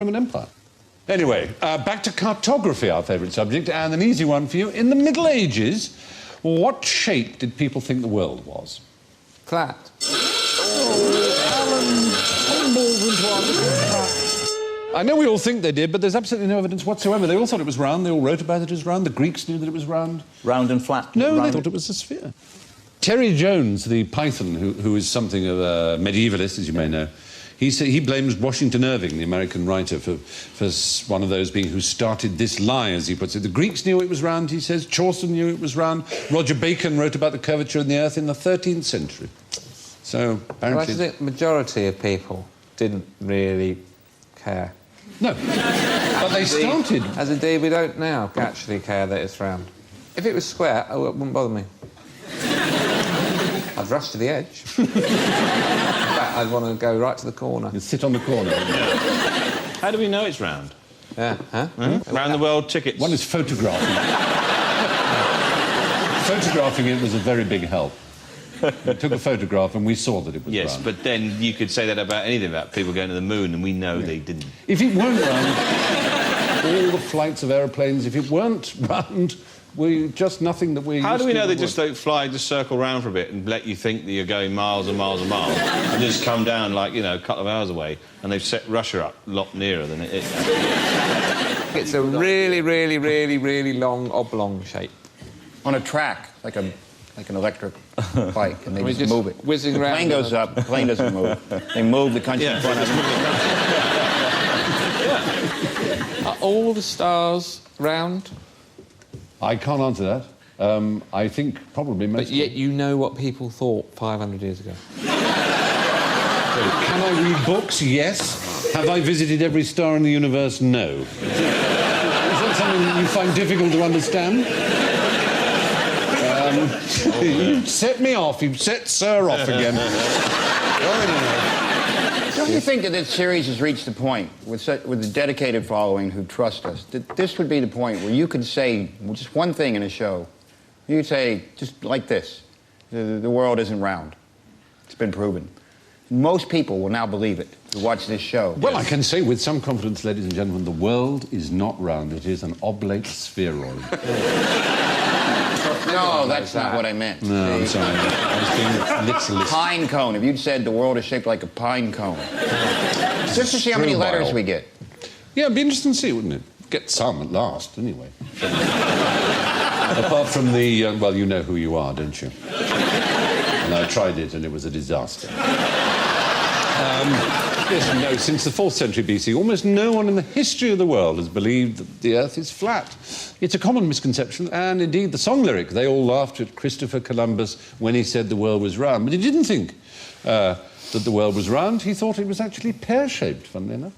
Roman Empire. Anyway, back to cartography, our favourite subject, and an easy one for you. In the Middle Ages, what shape did people think the world was? Flat. I know we all think they did, but there's absolutely no evidence whatsoever. They all thought it was round. They all wrote about it as round. The Greeks knew that it was round. Round and flat? No, round. they thought it was a sphere. Terry Jones, the Python, who is something of a medievalist, as you may know, he blames Washington Irving, the American writer, for one of those being who started this lie, as he puts it. The Greeks knew it was round, he says. Chaucer knew it was round. Roger Bacon wrote about the curvature of the Earth in the 13th century. So, apparently... Well, I think the majority of people didn't really care. No, but they started. As indeed we don't now actually care that it's round. If it was square, it wouldn't bother me. I'd rush to the edge. In fact, I'd want to go right to the corner. You sit on the corner. How do we know it's round? Yeah, huh? Round the world tickets. One is photographing. Photographing it was a very big help. We took a photograph and we saw that it was round. Yes, but then you could say that about anything, about people going to the moon, and we know they didn't. If it weren't round, all the flights of aeroplanes, if it weren't round, just nothing that we... How do we know they just don't fly, just circle round for a bit and let you think that you're going miles and miles and miles and just come down, like, you know, a couple of hours away, and they've set Russia up a lot nearer than it is? It's a really, really, really, really long oblong shape. On a track, like an electric bike, and they just move it. Whizzing the around. plane goes up, the plane doesn't move. They move the country in front of them. Are all the stars round? I can't answer that. I think probably most... But yet you know what people thought 500 years ago. Can I read books? Yes. Have I visited every star in the universe? No. Is that something that you find difficult to understand? You set me off. You've set Sir off again. Don't you think that this series has reached the point, with a dedicated following who trust us, that this would be the point where you could say just one thing in a show? You could say, just like this, the world isn't round. It's been proven. Most people will now believe it who watch this show. Well, I can say with some confidence, ladies and gentlemen, the world is not round. It is an oblate spheroid. No, that's not what I meant. No, I'm sorry. I was being literalist. Pine cone. If you'd said the world is shaped like a pine cone. Just to see how many letters we get. Yeah, it'd be interesting to see, wouldn't it? Get some at last, anyway. Apart from the... well, you know who you are, don't you? And I tried it, and it was a disaster. Yes, no, since the 4th century BC, almost no one in the history of the world has believed that the Earth is flat. It's a common misconception, and indeed the song lyric, they all laughed at Christopher Columbus when he said the world was round. But he didn't think that the world was round. He thought it was actually pear-shaped, funnily enough.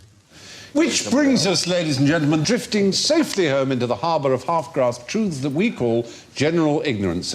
Which brings us, ladies and gentlemen, drifting safely home into the harbour of half-grasped truths that we call general ignorance.